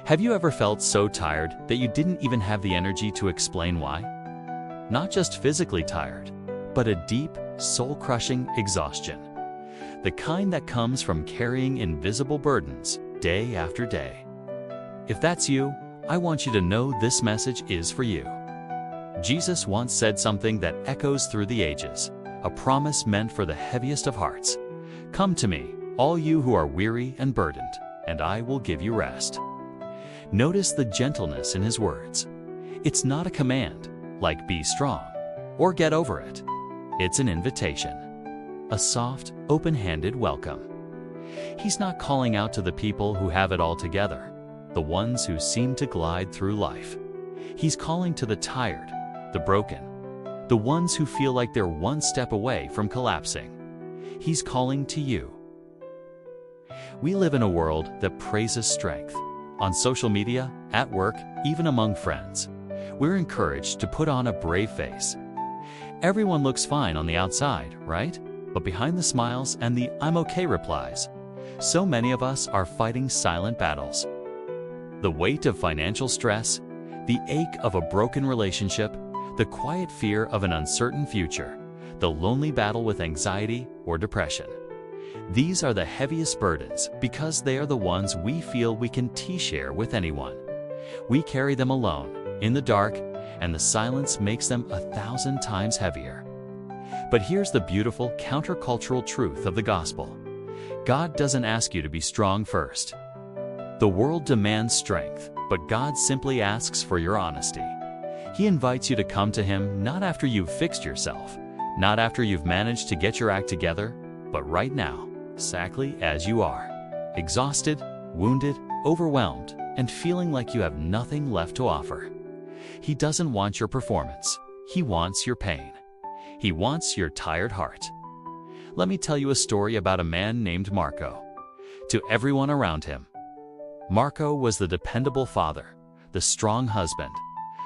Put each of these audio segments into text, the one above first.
Have you ever felt so tired that you didn't even have the energy to explain why? Not just physically tired, but a deep, soul-crushing exhaustion. The kind that comes from carrying invisible burdens day after day. If that's you, I want you to know this message is for you. Jesus once said something that echoes through the ages, a promise meant for the heaviest of hearts. Come to me, all you who are weary and burdened, and I will give you rest. Notice the gentleness in his words. It's not a command, like be strong, or get over it. It's an invitation, a soft, open-handed welcome. He's not calling out to the people who have it all together, the ones who seem to glide through life. He's calling to the tired, the broken, the ones who feel like they're one step away from collapsing. He's calling to you. We live in a world that praises strength. On social media, at work, even among friends, we're encouraged to put on a brave face. Everyone looks fine on the outside, right? But behind the smiles and the "I'm okay" replies, so many of us are fighting silent battles. The weight of financial stress, the ache of a broken relationship, the quiet fear of an uncertain future, the lonely battle with anxiety or depression. These are the heaviest burdens because they are the ones we feel we can share with anyone. We carry them alone, in the dark, and the silence makes them 1,000 times heavier. But here's the beautiful countercultural truth of the gospel. God doesn't ask you to be strong first. The world demands strength, but God simply asks for your honesty. He invites you to come to him not after you've fixed yourself, not after you've managed to get your act together, but right now, exactly as you are, exhausted, wounded, overwhelmed, and feeling like you have nothing left to offer. He doesn't want your performance. He wants your pain. He wants your tired heart. Let me tell you a story about a man named Marco. To everyone around him, Marco was the dependable father, the strong husband,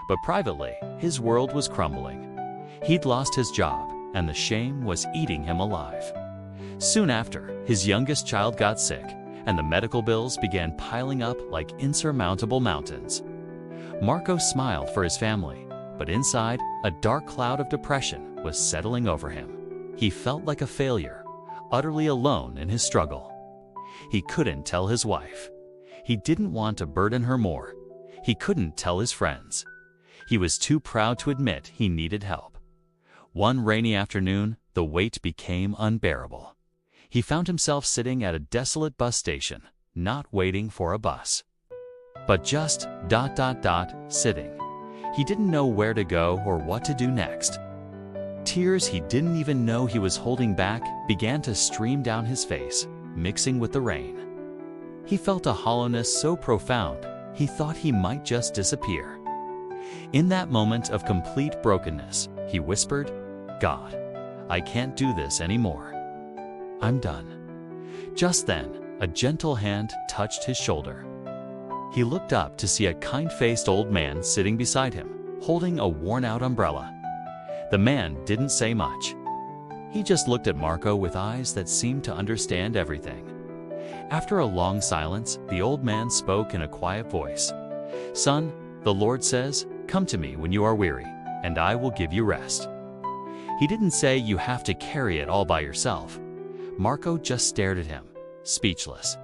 but privately, his world was crumbling. He'd lost his job, and the shame was eating him alive. Soon after, his youngest child got sick, and the medical bills began piling up like insurmountable mountains. Marco smiled for his family, but inside, a dark cloud of depression was settling over him. He felt like a failure, utterly alone in his struggle. He couldn't tell his wife. He didn't want to burden her more. He couldn't tell his friends. He was too proud to admit he needed help. One rainy afternoon, the weight became unbearable. He found himself sitting at a desolate bus station, not waiting for a bus, but just sitting. He didn't know where to go or what to do next. Tears he didn't even know he was holding back began to stream down his face, mixing with the rain. He felt a hollowness so profound, he thought he might just disappear. In that moment of complete brokenness, he whispered, "God, I can't do this anymore. I'm done." Just then, a gentle hand touched his shoulder. He looked up to see a kind-faced old man sitting beside him, holding a worn-out umbrella. The man didn't say much. He just looked at Marco with eyes that seemed to understand everything. After a long silence, the old man spoke in a quiet voice. "Son, the Lord says, come to me when you are weary, and I will give you rest." He didn't say you have to carry it all by yourself. Marco just stared at him, speechless.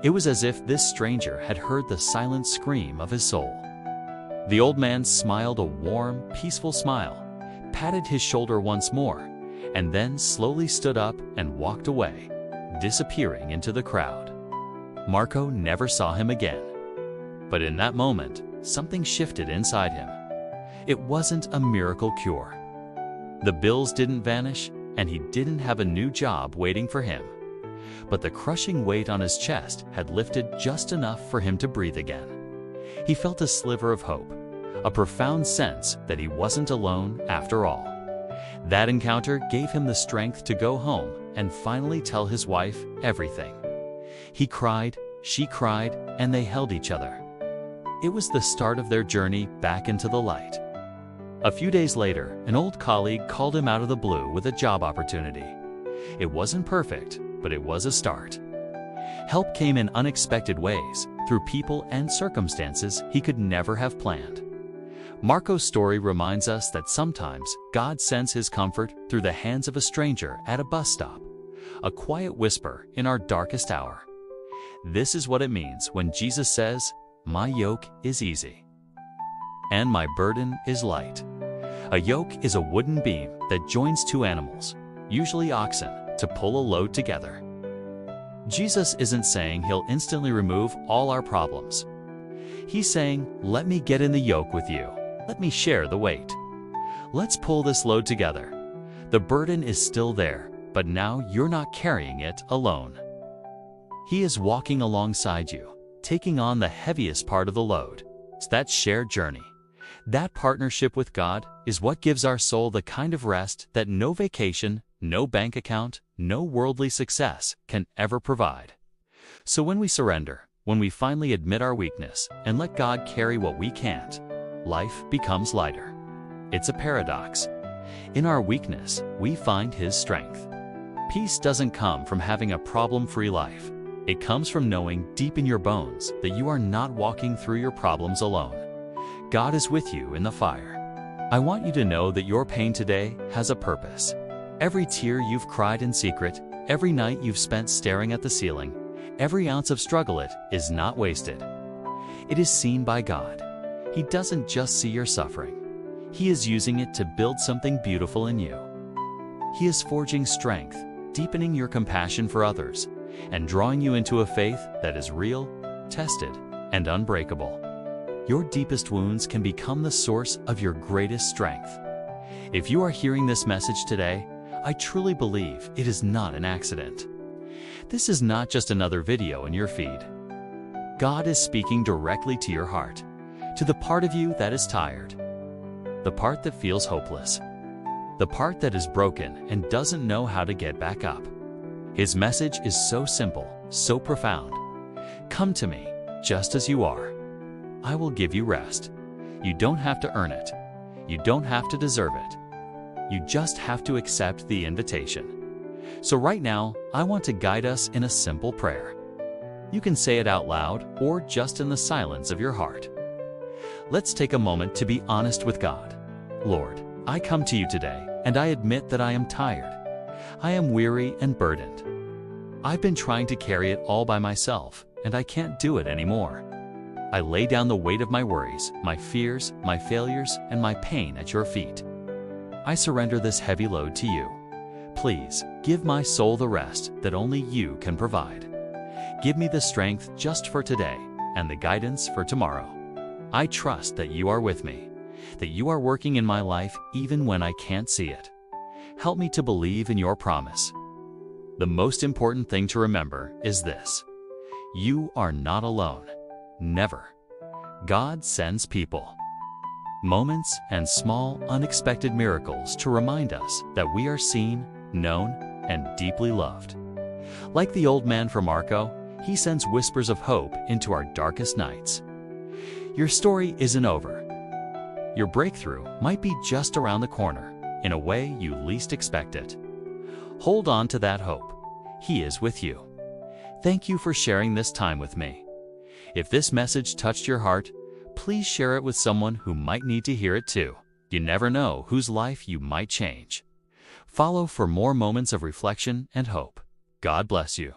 It was as if this stranger had heard the silent scream of his soul. The old man smiled a warm, peaceful smile, patted his shoulder once more, and then slowly stood up and walked away, disappearing into the crowd. Marco never saw him again. But in that moment, something shifted inside him. It wasn't a miracle cure. The bills didn't vanish, and he didn't have a new job waiting for him. But the crushing weight on his chest had lifted just enough for him to breathe again. He felt a sliver of hope, a profound sense that he wasn't alone after all. That encounter gave him the strength to go home and finally tell his wife everything. He cried, she cried, and they held each other. It was the start of their journey back into the light. A few days later, an old colleague called him out of the blue with a job opportunity. It wasn't perfect, but it was a start. Help came in unexpected ways, through people and circumstances he could never have planned. Marco's story reminds us that sometimes God sends his comfort through the hands of a stranger at a bus stop, a quiet whisper in our darkest hour. This is what it means when Jesus says, "My yoke is easy, and my burden is light." A yoke is a wooden beam that joins two animals, usually oxen, to pull a load together. Jesus isn't saying he'll instantly remove all our problems. He's saying, "Let me get in the yoke with you. Let me share the weight. Let's pull this load together." The burden is still there, but now you're not carrying it alone. He is walking alongside you, taking on the heaviest part of the load. It's that shared journey. That partnership with God is what gives our soul the kind of rest that no vacation, no bank account, no worldly success can ever provide. So when we surrender, when we finally admit our weakness and let God carry what we can't, life becomes lighter. It's a paradox. In our weakness, we find His strength. Peace doesn't come from having a problem-free life. It comes from knowing deep in your bones that you are not walking through your problems alone. God is with you in the fire. I want you to know that your pain today has a purpose. Every tear you've cried in secret, every night you've spent staring at the ceiling, every ounce of struggle is not wasted. It is seen by God. He doesn't just see your suffering. He is using it to build something beautiful in you. He is forging strength, deepening your compassion for others, and drawing you into a faith that is real, tested, and unbreakable. Your deepest wounds can become the source of your greatest strength. If you are hearing this message today, I truly believe it is not an accident. This is not just another video in your feed. God is speaking directly to your heart, to the part of you that is tired, the part that feels hopeless, the part that is broken and doesn't know how to get back up. His message is so simple, so profound. Come to me, just as you are. I will give you rest. You don't have to earn it. You don't have to deserve it. You just have to accept the invitation. So right now, I want to guide us in a simple prayer. You can say it out loud or just in the silence of your heart. Let's take a moment to be honest with God. Lord, I come to you today, and I admit that I am tired. I am weary and burdened. I've been trying to carry it all by myself, and I can't do it anymore. I lay down the weight of my worries, my fears, my failures, and my pain at your feet. I surrender this heavy load to you. Please, give my soul the rest that only you can provide. Give me the strength just for today and the guidance for tomorrow. I trust that you are with me, that you are working in my life even when I can't see it. Help me to believe in your promise. The most important thing to remember is this: you are not alone. Never. God sends people, moments, and small, unexpected miracles to remind us that we are seen, known, and deeply loved. Like the old man from Marco, he sends whispers of hope into our darkest nights. Your story isn't over. Your breakthrough might be just around the corner, in a way you least expect it. Hold on to that hope. He is with you. Thank you for sharing this time with me. If this message touched your heart, please share it with someone who might need to hear it too. You never know whose life you might change. Follow for more moments of reflection and hope. God bless you.